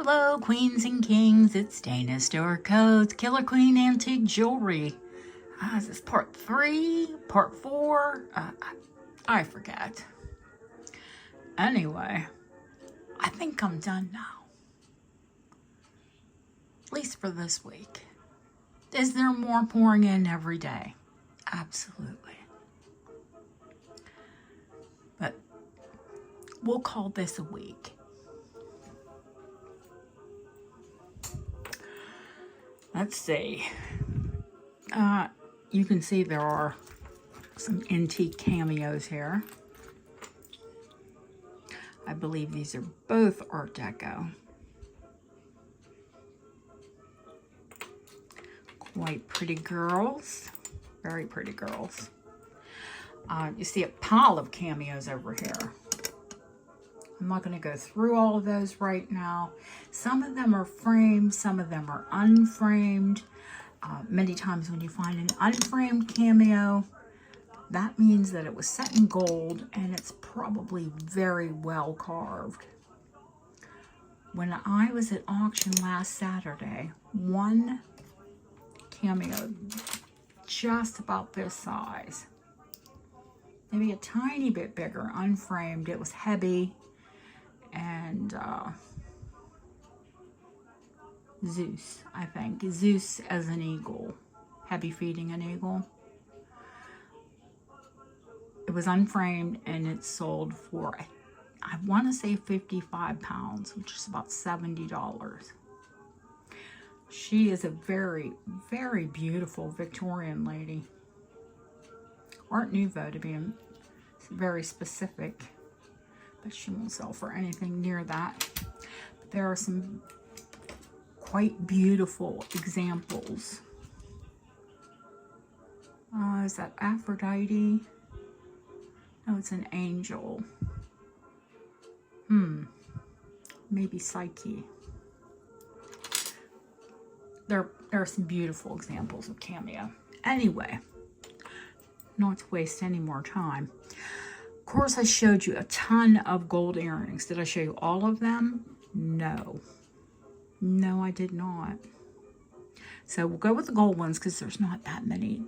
Hello, queens and kings. It's Dana Store Codes, Killer Queen Antique Jewelry. Is this part 3? Part 4? I forget. Anyway, I think I'm done now. At least for this week. Is there more pouring in every day? Absolutely. But we'll call this a week. Let's see. You can see there are some antique cameos here. I believe these are both Art Deco. Quite pretty girls. Very pretty girls. You see a pile of cameos over here. I'm not going to go through all of those right now. Some of them are framed, some of them are unframed. Many times when you find an unframed cameo, that means that it was set in gold and it's probably very well carved. When I was at auction last Saturday, one cameo just about this size, maybe a tiny bit bigger, unframed. It was heavy. And Zeus, I think. Zeus as an eagle. Heavy feeding an eagle. It was unframed and it sold for, I want to say 55 pounds, which is about $70. She is a very, very beautiful Victorian lady. Art Nouveau to be very specific. But she won't sell for anything near that. But there are some quite beautiful examples. Is that Aphrodite? No, it's an angel. Maybe Psyche. There are some beautiful examples of cameo. Anyway, not to waste any more time. Of course, I showed you a ton of gold earrings. Did I show you all of them? No. No, I did not. So we'll go with the gold ones because there's not that many.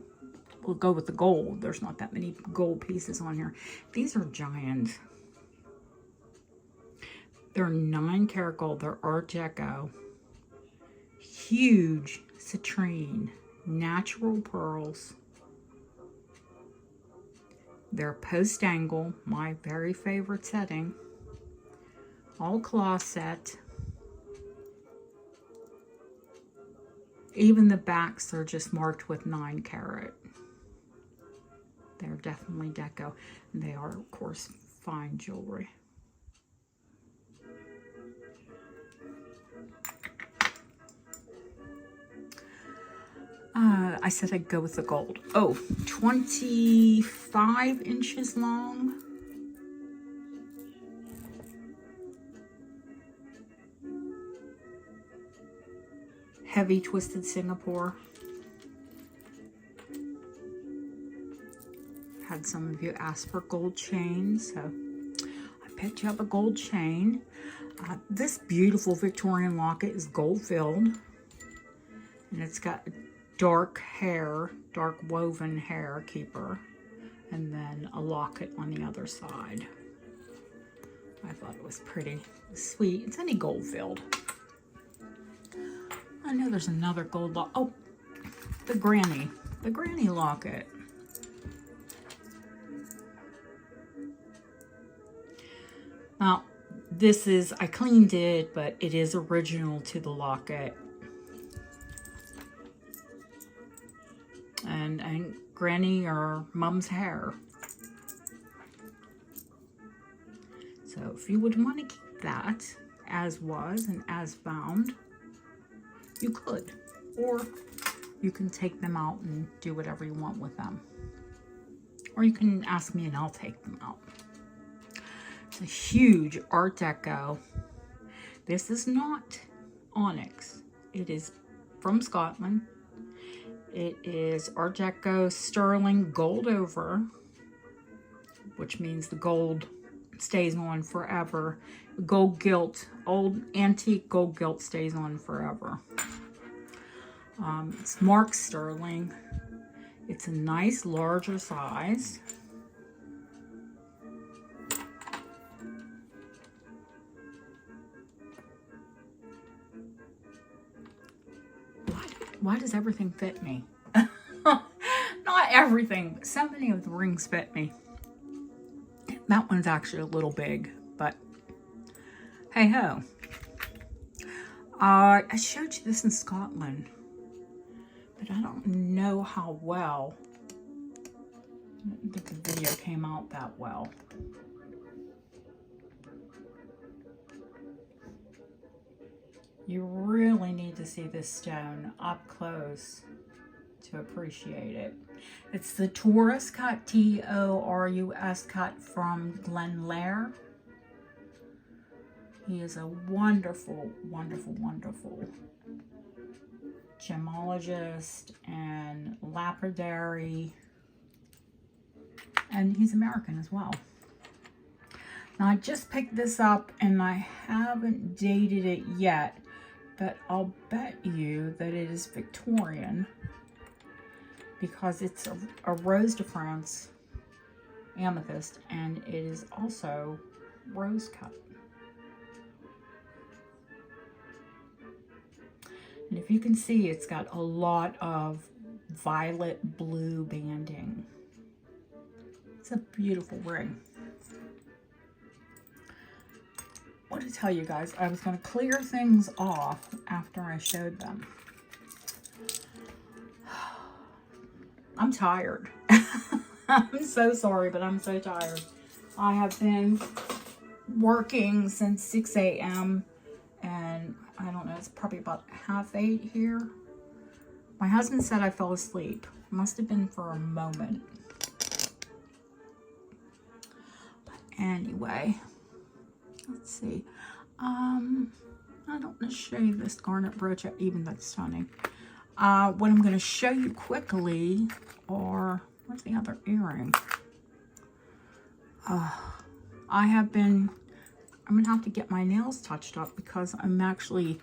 We'll go with the gold. There's not that many gold pieces on here. These are giants. They're 9-karat gold. They're Art Deco. Huge citrine. Natural pearls. They're post angle, my very favorite setting. All claw set. Even the backs are just marked with 9-karat. They're definitely deco. They are, of course, fine jewelry. I said I'd go with the gold. Oh, 25 inches long. Heavy twisted Singapore. Had some of you ask for gold chains, so I picked you up a gold chain. This beautiful Victorian locket is gold filled, and it's got dark hair, dark woven hair keeper, and then a locket on the other side. I thought it was pretty sweet. It's only gold filled. I know there's another gold locket. Oh, the granny locket. Now, this is, I cleaned it, but it is original to the locket. And granny or mom's hair. So if you would want to keep that as was and as found, you could. Or you can take them out and do whatever you want with them. Or you can ask me and I'll take them out. It's a huge Art Deco. This is not onyx. It is from Scotland. It is Art Deco sterling gold over, which means the gold stays on forever. Gold gilt, old antique gold gilt stays on forever. It's marked sterling. It's a nice larger size. Why does everything fit me? Not everything, but so many of the rings fit me. That one's actually a little big, but hey ho. I showed you this in Scotland, but I don't know how well the video came out that well. You really need to see this stone up close to appreciate it. It's the Taurus cut, T-O-R-U-S cut from Glen Lair. He is a wonderful, wonderful, wonderful gemologist and lapidary. And he's American as well. Now I just picked this up and I haven't dated it yet, but I'll bet you that it is Victorian because it's a Rose de France amethyst and it is also rose cut. And if you can see, it's got a lot of violet blue banding. It's a beautiful ring. What to tell you guys, I was going to clear things off after I showed them. I'm tired. I'm so sorry, but I'm so tired. I have been working since 6 a.m. and I don't know, it's probably about 7:30 here. My husband said I fell asleep. Must have been for a moment. But anyway, let's see. I don't want to show you this garnet brooch, even that's stunning. What I'm going to show you quickly are, where's the other earring? I'm going to have to get my nails touched up because I'm actually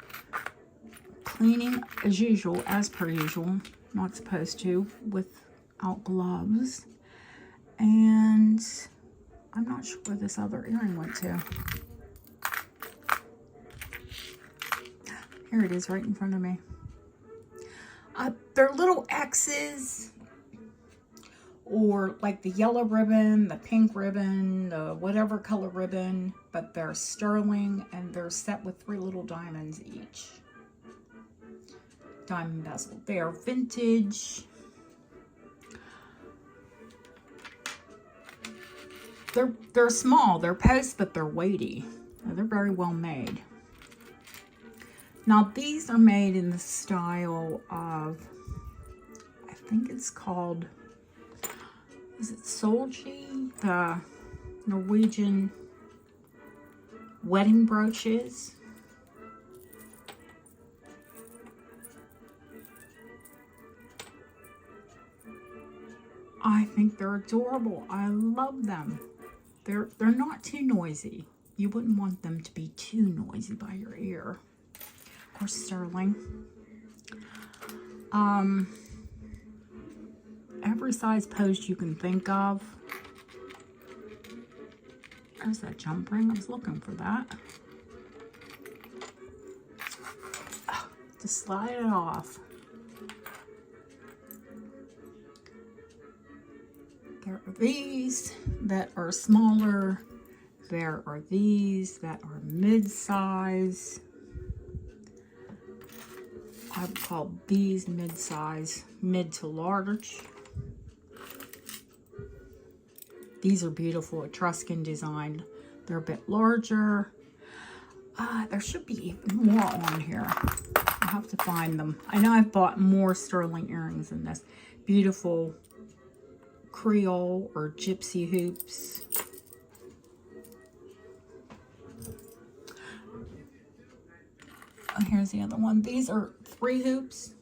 cleaning as usual, as per usual, not supposed to, without gloves. And I'm not sure where this other earring went to. Here it is right in front of me. They're little X's, or like the yellow ribbon, the pink ribbon, the whatever color ribbon, but they're sterling and they're set with 3 little diamonds each. Diamond bezel. They are vintage. They're small, they're posts, but they're weighty. They're very well made. Now these are made in the style of, I think it's called, is it Solji? The Norwegian wedding brooches. I think they're adorable. I love them. They're not too noisy. You wouldn't want them to be too noisy by your ear. Of course, sterling. Every size post you can think of. There's that jump ring. I was looking for that. Just slide it off. There are these that are smaller. There are these that are mid-size. I would call these mid-size, mid to large. These are beautiful, Etruscan design. They're a bit larger. There should be even more on here. I'll have to find them. I know I've bought more sterling earrings than this. Beautiful Creole or gypsy hoops. Oh, here's the other one. These are 3 hoops.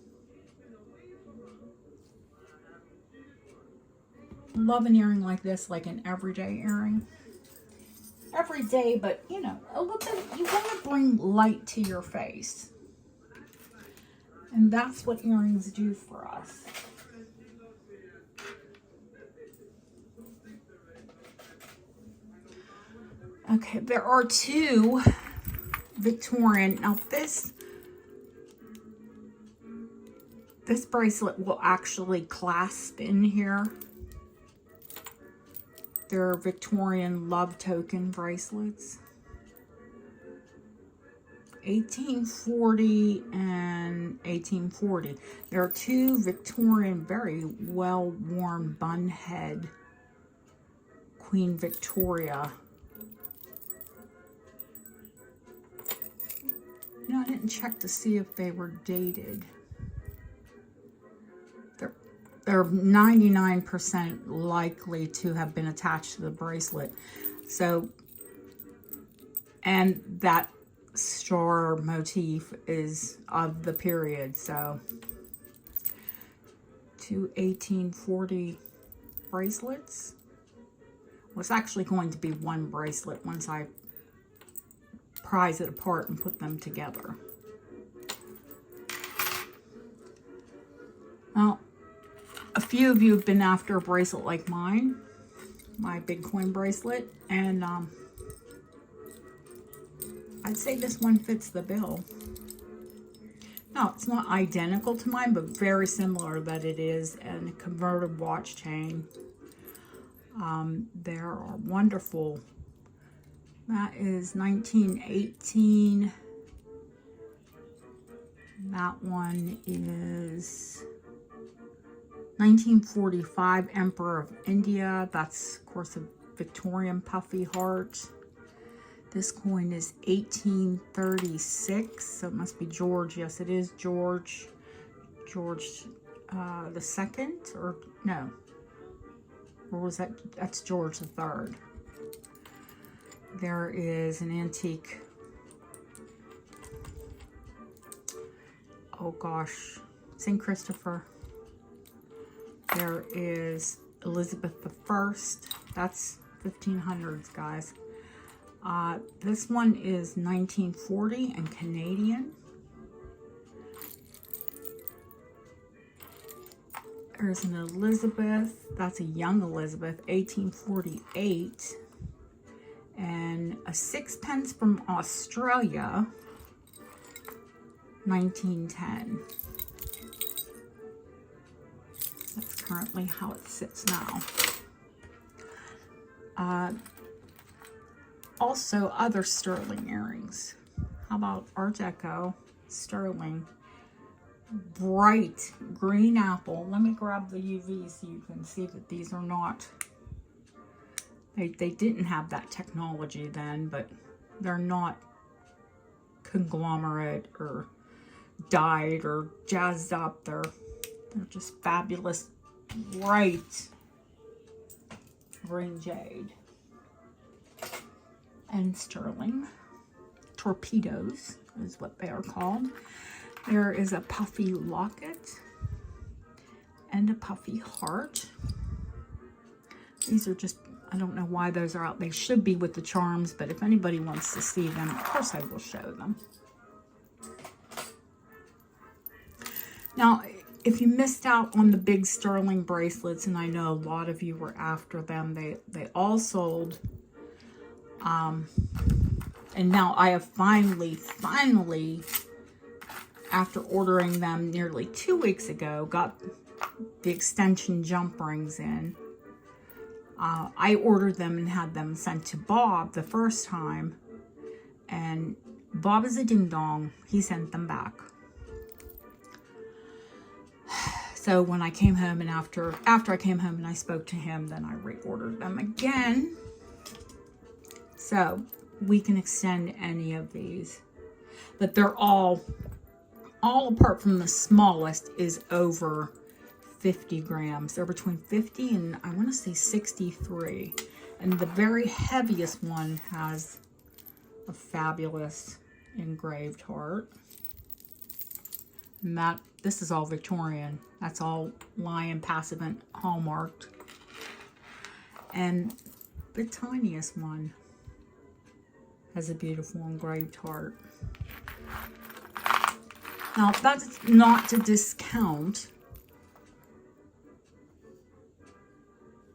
Love an earring like this, like an everyday earring. every day, but you know, a little bit, you want to bring light to your face. And that's what earrings do for us. Okay, there are two Victorian. Now this bracelet will actually clasp in here. They're Victorian love token bracelets. 1840 and 1840. There are two Victorian, very well-worn bun head Queen Victoria. You know, I didn't check to see if they were dated. They're 99% likely to have been attached to the bracelet. So, and that star motif is of the period. So, two 1840 bracelets. Well, it's actually going to be one bracelet once I prise it apart and put them together. Well, a few of you have been after a bracelet like mine, my big coin bracelet, and I'd say this one fits the bill. No, it's not identical to mine, but very similar that it is, and a converted watch chain. There are wonderful. That is 1918. That one is 1945, Emperor of India. That's, of course, a Victorian puffy heart. This coin is 1836, so it must be George. Yes, it is George. George the second, or no? Or was that? That's George the third. There is an antique. Oh gosh, St. Christopher. There is Elizabeth I. That's 1500s, guys. This one is 1940 and Canadian. There's an Elizabeth. That's a young Elizabeth, 1848. And a sixpence from Australia, 1910. That's currently how it sits now. Also, other sterling earrings. How about Art Deco sterling? Bright green apple. Let me grab the UV so you can see that these are not. They didn't have that technology then, but they're not conglomerate or dyed or jazzed up. They're just fabulous, bright green jade. And sterling. Torpedoes is what they are called. There is a puffy locket and a puffy heart. These are just, I don't know why those are out. They should be with the charms, but if anybody wants to see them, of course I will show them. Now, if you missed out on the big sterling bracelets, and I know a lot of you were after them, they all sold. And now I have finally, after ordering them nearly 2 weeks ago, got the extension jump rings in. I ordered them and had them sent to Bob the first time, and Bob is a ding-dong. He sent them back. So when I came home, and after I came home and I spoke to him, then I reordered them again. So we can extend any of these, but they're all apart from the smallest is over 50 grams. They're between 50 and I want to say 63. And the very heaviest one has a fabulous engraved heart. And this is all Victorian. That's all Lion Passivant hallmarked. And the tiniest one has a beautiful engraved heart. Now, that's not to discount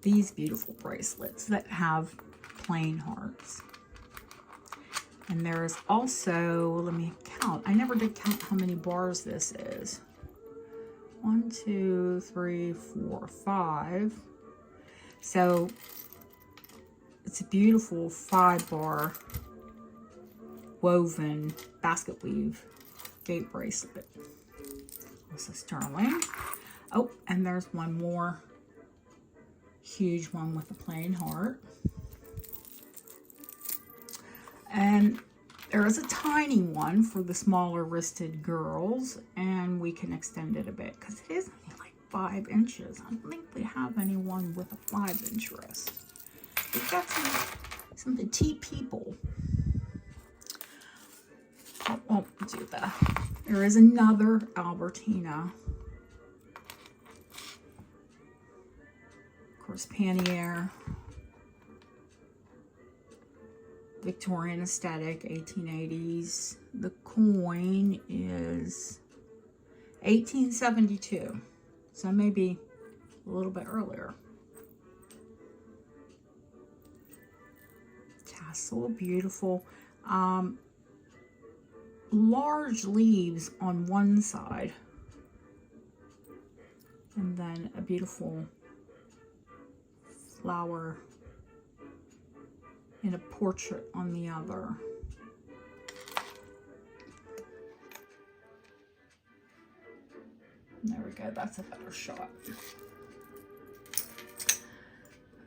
these beautiful bracelets that have plain hearts. And there's also, let me count. I never did count how many bars this is. 1, 2, 3, 4, 5. So it's a beautiful 5-bar woven basket weave gate bracelet. Also sterling. Oh, and there's one more huge one with a plain heart. And there is a tiny one for the smaller wristed girls, and we can extend it a bit because it is only like 5 inches. I don't think we have anyone with a 5-inch wrist. We've got some petite people. I won't do that. There is another Albertina. Of course, pannier. Victorian aesthetic, 1880s. The coin is 1872, so maybe a little bit earlier. Tassel, beautiful. Large leaves on one side, and then a beautiful flower and a portrait on the other. There we go, that's a better shot.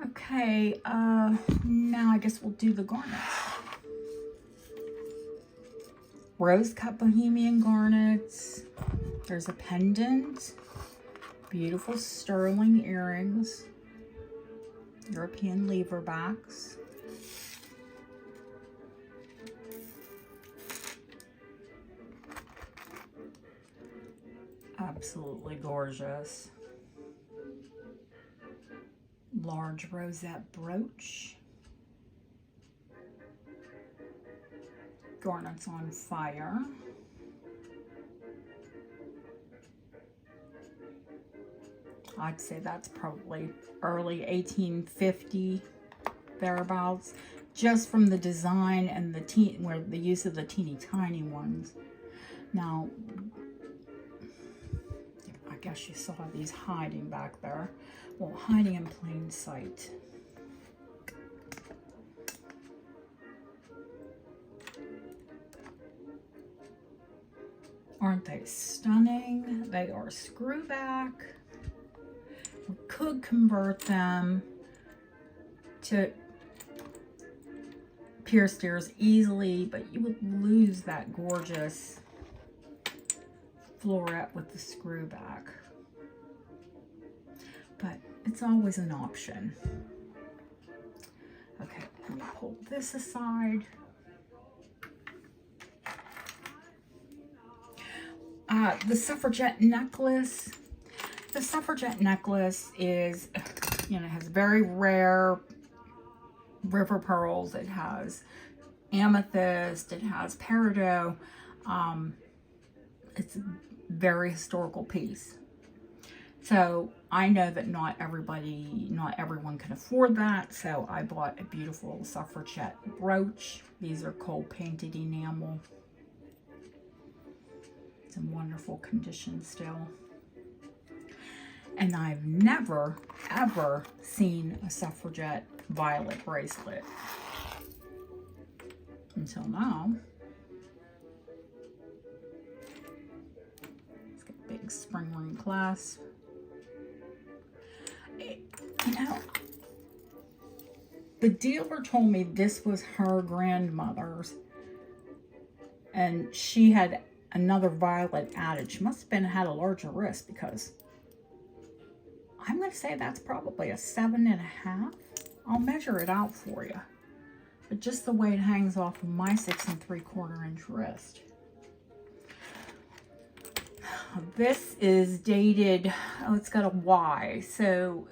Okay, now I guess we'll do the garnets. Rose cut bohemian garnets. There's a pendant, beautiful sterling earrings, European lever backs. Absolutely gorgeous. Large rosette brooch. Garnets on fire. I'd say that's probably early 1850 thereabouts, just from the design and the use of the teeny tiny ones. Now, I guess you saw these hiding back there. Well, hiding in plain sight. Aren't they stunning? They are screw back. We could convert them to pierced ears easily, but you would lose that gorgeous floret with the screw back. But it's always an option. Okay, let me pull this aside. The Suffragette Necklace. The Suffragette Necklace is, has very rare river pearls. It has amethyst. It has peridot. It's a very historical piece. So I know that not everyone can afford that. So I bought a beautiful suffragette brooch. These are cold painted enamel. It's in wonderful condition still. And I've never, ever seen a suffragette violet bracelet until now. It's got a big spring ring clasp. The dealer told me this was her grandmother's, and she had another violet added. She must have had a larger wrist, because I'm going to say that's probably a 7.5. I'll measure it out for you. But just the way it hangs off of my 6 3/4 inch wrist. This is dated, it's got a Y. So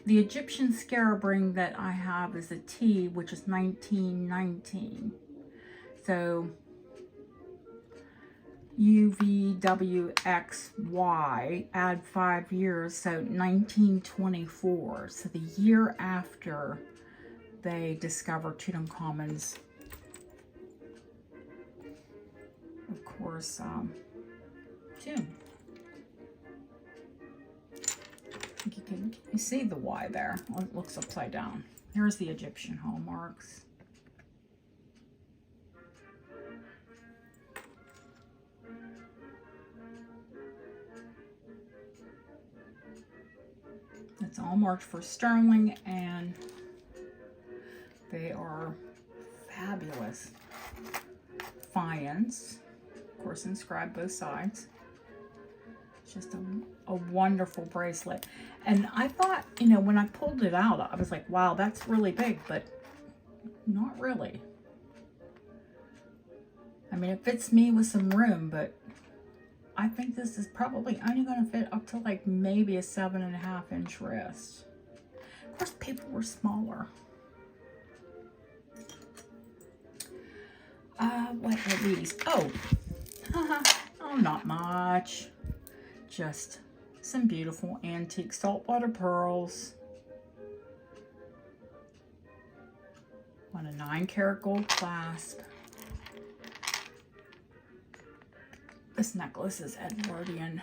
the Egyptian scarab ring that I have is a T, which is 1919. So UVWXY, add 5 years, so 1924. So the year after they discovered Tutankhamun's, of course, tomb. You see the Y there? Well, it looks upside down. Here's the Egyptian hallmarks. It's all marked for sterling, and they are fabulous. Faience, of course, inscribed both sides. It's just a wonderful bracelet. And I thought, you know, when I pulled it out, I was like, wow, that's really big, but not really. I mean, it fits me with some room, but I think this is probably only going to fit up to like maybe a 7.5 inch wrist. Of course, people were smaller. What are these? Oh, oh, not much. Just some beautiful antique saltwater pearls. On a 9-karat gold clasp. This necklace is Edwardian.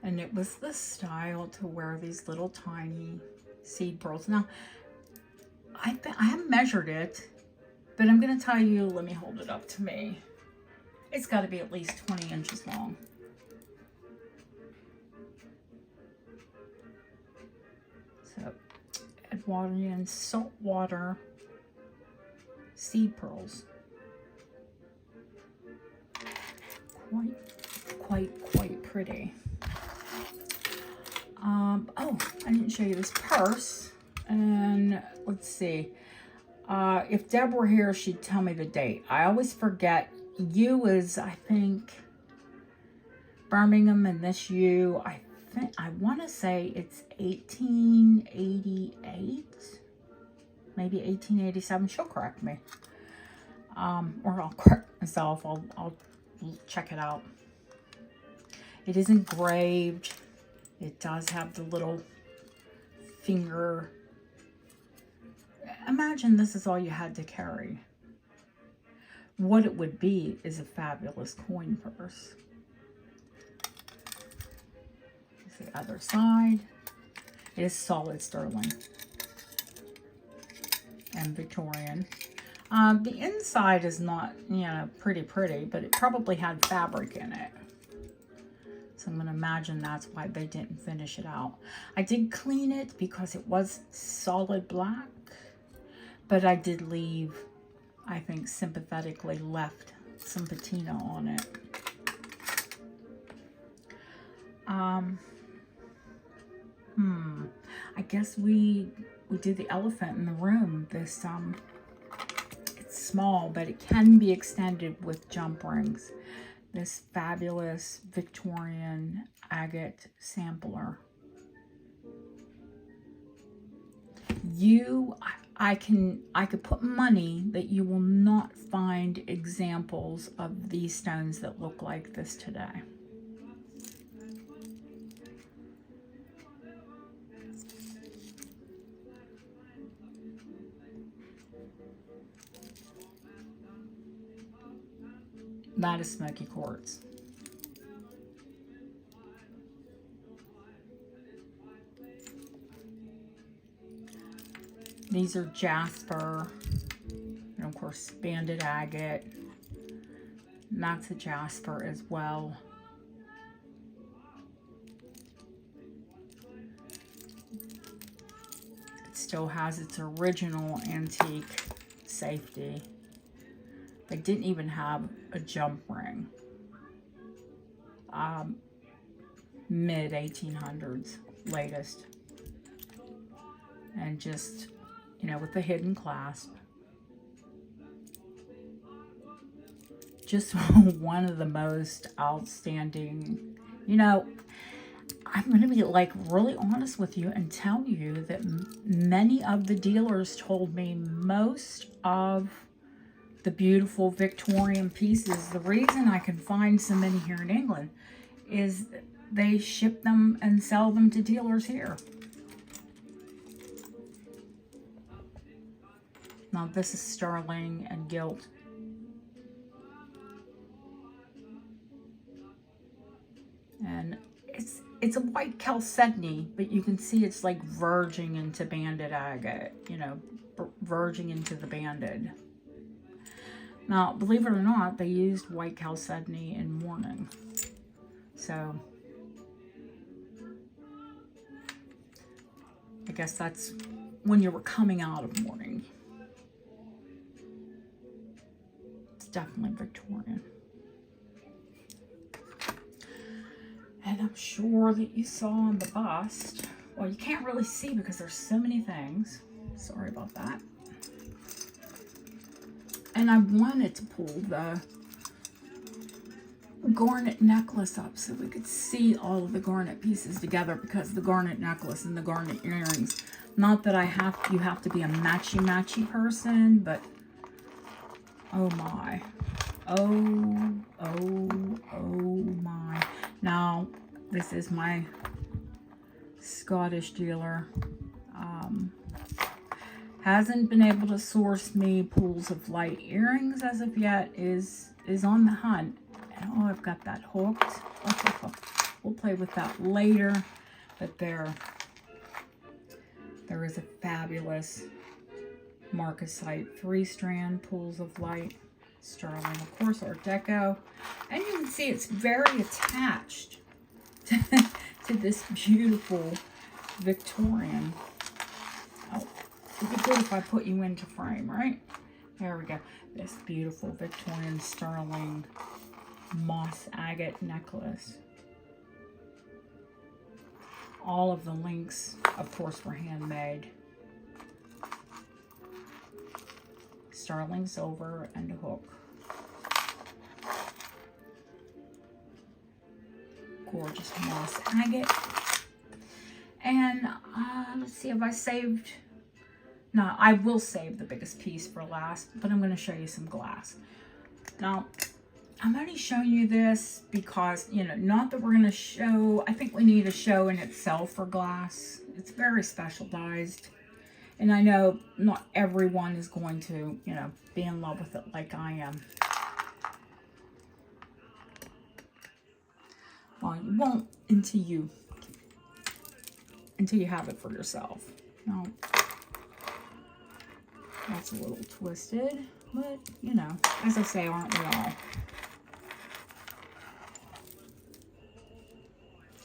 And it was the style to wear these little tiny seed pearls. Now, I haven't measured it, but I'm going to tell you, let me hold it up to me. It's got to be at least 20 inches long. So, Edwardian saltwater seed pearls. Quite pretty. Oh, I didn't show you this purse. And let's see. If Deb were here, she'd tell me the date. I always forget. U is, I think, Birmingham, and this U, I want to say it's 1888, maybe 1887. She'll correct me, or I'll correct myself. I'll check it out. It is engraved. It does have the little finger. Imagine this is all you had to carry. What it would be is a fabulous coin purse. Here's the other side. It is solid sterling and Victorian. The inside is not, you know, pretty, but it probably had fabric in it. So I'm going to imagine that's why they didn't finish it out. I did clean it because it was solid black, but I did leave, I think, sympathetically left some patina on it. I guess we did the elephant in the room. This, it's small, but it can be extended with jump rings. This fabulous Victorian agate sampler. I could put money that you will not find examples of these stones that look like this today. That is smoky quartz. These are jasper, and of course banded agate. And that's a jasper as well. It still has its original antique safety. They didn't even have a jump ring. Mid 1800s, latest. And just, you know, with the hidden clasp. Just one of the most outstanding, you know, I'm going to be like really honest with you and tell you that many of the dealers told me most of the beautiful Victorian pieces, the reason I can find so many here in England is they ship them and sell them to dealers here. Now this is sterling and gilt. And it's a white chalcedony, but you can see it's like verging into banded agate, you know, verging into the banded. Now, believe it or not, they used white chalcedony in mourning. So, I guess that's when you were coming out of mourning. It's definitely Victorian. And I'm sure that you saw on the bust, well, you can't really see because there's so many things. Sorry about that. And I wanted to pull the garnet necklace up so we could see all of the garnet pieces together, because the garnet necklace and the garnet earrings, not that you have to be a matchy person, but oh my. Oh my. Now, this is my Scottish dealer. Hasn't been able to source me pools of light earrings as of yet, is on the hunt. And oh, I've got that hooked. We'll play with that later. But there is a fabulous marcasite 3-strand pools of light. Sterling, of course, Art Deco. And you can see it's very attached to this beautiful Victorian. Oh, it'd be good if I put you into frame, right? There we go. This beautiful Victorian sterling moss agate necklace. All of the links, of course, were handmade. Sterling silver and a hook. Gorgeous moss agate. And let's see if I saved. No, I will save the biggest piece for last, but I'm going to show you some glass. Now, I'm only showing you this because, you know, not that we're going to show, I think we need a show in itself for glass. It's very specialized. And I know not everyone is going to, you know, be in love with it like I am. Well, you won't until you have it for yourself. Now, that's a little twisted, but, you know, as I say, aren't we all?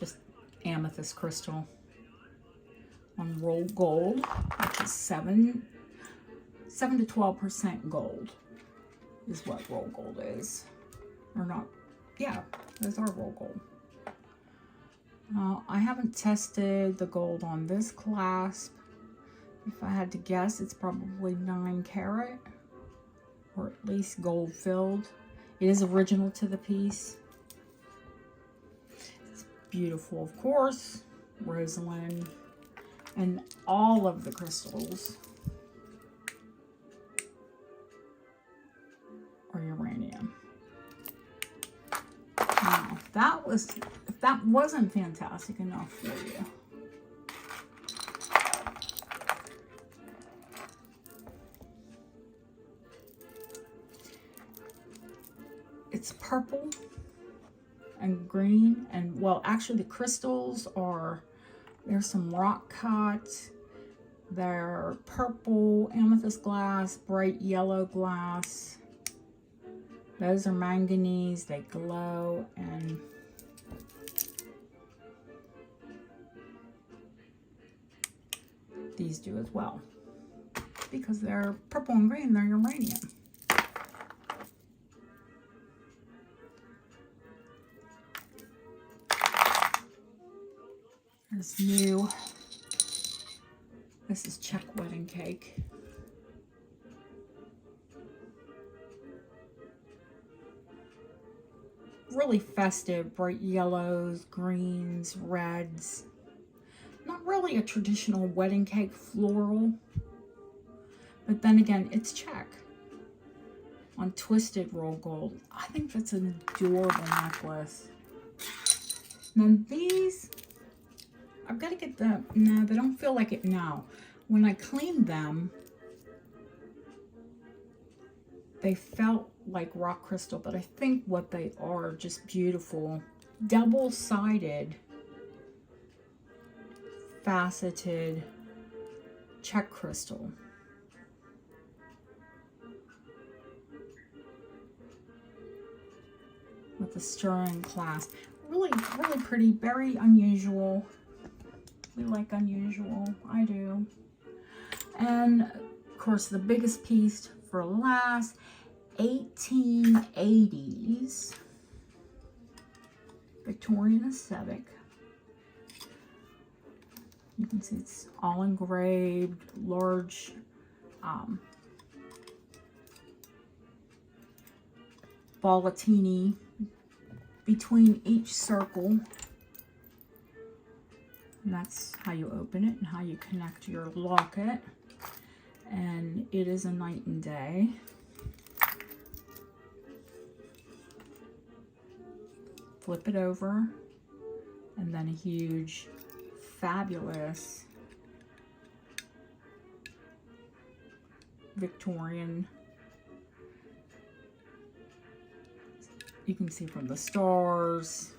Just amethyst crystal on rolled gold, which is 7 to 12% gold is what roll gold is. Or not, yeah, those are roll gold. I haven't tested the gold on this clasp. If I had to guess, it's probably 9 carat, or at least gold filled. It is original to the piece. It's beautiful, of course. Rosalind. And all of the crystals are uranium. Now, if that wasn't fantastic enough for you, it's purple and green, and well, actually the crystals are, there's some rock cut, they're purple, amethyst glass, bright yellow glass. Those are manganese, they glow, and these do as well. Because they're purple and green, they're uranium. There's new, this is check wedding cake. really festive, bright yellows, greens, reds. Not really a traditional wedding cake floral, but then again, it's check on twisted roll gold. I think that's an adorable necklace. Now these, I've got to get the, no, they don't feel like it now. When I cleaned them, they felt like rock crystal, but I think what they are, just beautiful, double-sided, faceted check crystal. With the stirring clasp. Really, really pretty, very unusual. We like unusual, I do. And of course the biggest piece for last, 1880s Victorian aesthetic. You can see it's all engraved, large ballatini between each circle. And that's how you open it and how you connect your locket. And it is a night and day. Flip it over, and then a huge, fabulous Victorian. You can see from the stars.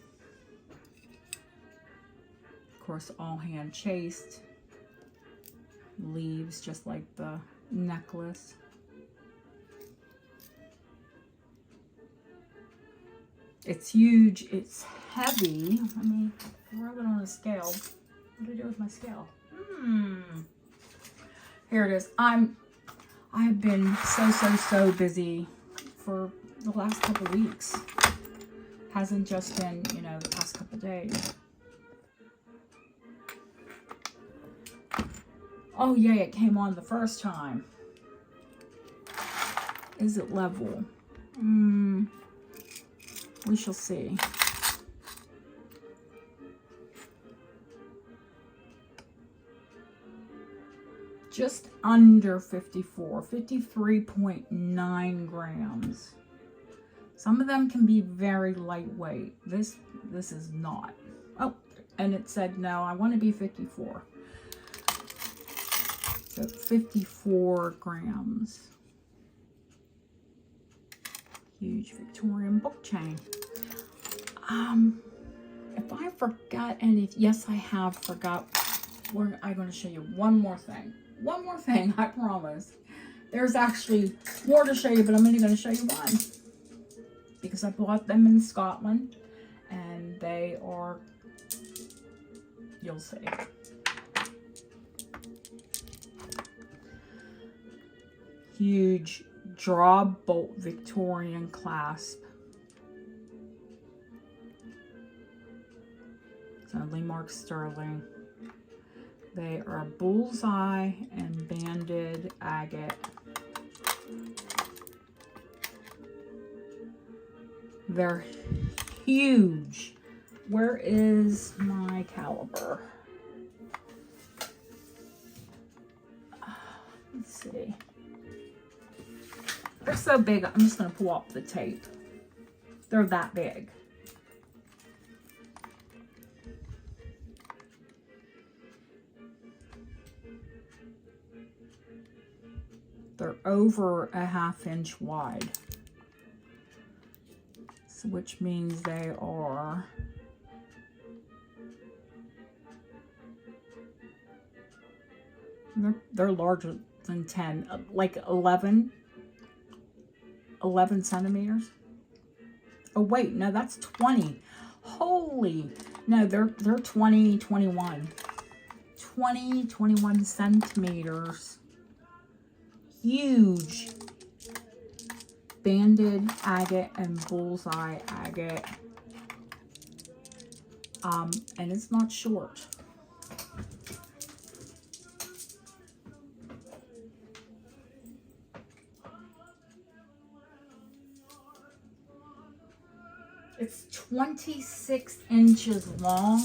Of course, all hand chased. Leaves just like the necklace. It's huge, it's heavy. Let me throw it on a scale. What do I do with my scale? Here it is. I've been so busy for the last couple weeks. Hasn't just been, you know, the past couple days. Oh yay, it came on the first time. Is it level? We shall see. Just under 54, 53.9 grams. Some of them can be very lightweight. This is not. Oh, and it said no, I want to be 54. So 54 grams. Huge Victorian book chain. If I forgot any, yes, I have forgot. I'm going to show you one more thing. One more thing, I promise. There's actually more to show you, but I'm only going to show you one. Because I bought them in Scotland, and they are, you'll see. Huge draw bolt Victorian clasp. It's only marked sterling. They are bullseye and banded agate. They're huge. Where is my caliber? Let's see. They're so big, I'm just going to pull off the tape. They're that big. They're over a 1/2 inch wide. So, which means they are they're larger than 10, like 11 centimeters. Oh wait, no, that's 20. Holy, no, they're 20, 21. 20, 21 centimeters. Huge banded agate and bullseye agate. And it's not short. It's 26 inches long.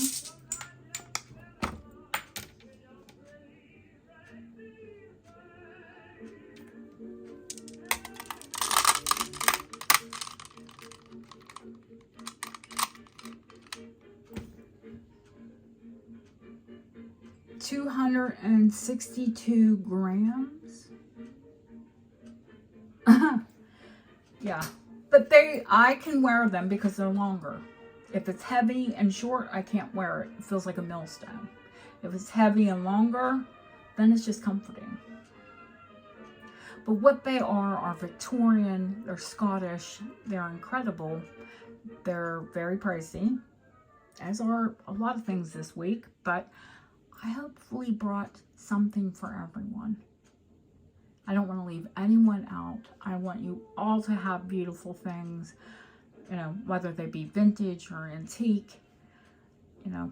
$262 grams. Yeah, but I can wear them because they're longer. If it's heavy and short, I can't wear it. It feels like a millstone. If it's heavy and longer, then it's just comforting. But what they are Victorian, they're Scottish, they're incredible. They're very pricey, as are a lot of things this week, but I hopefully brought something for everyone. I don't want to leave anyone out. I want you all to have beautiful things, you know, whether they be vintage or antique, you know.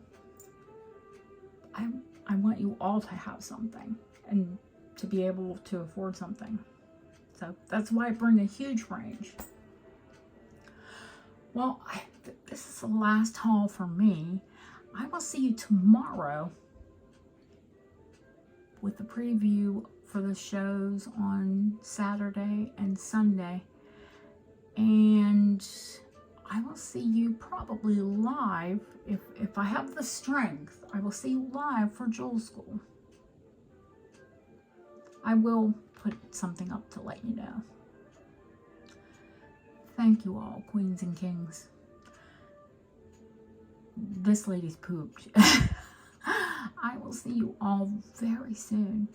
I want you all to have something and to be able to afford something. So that's why I bring a huge range. Well, this is the last haul for me. I will see you tomorrow with the preview for the shows on Saturday and Sunday. And I will see you probably live, if I have the strength, I will see you live for Jewel School. I will put something up to let you know. Thank you all, queens and kings. This lady's pooped. I will see you all very soon.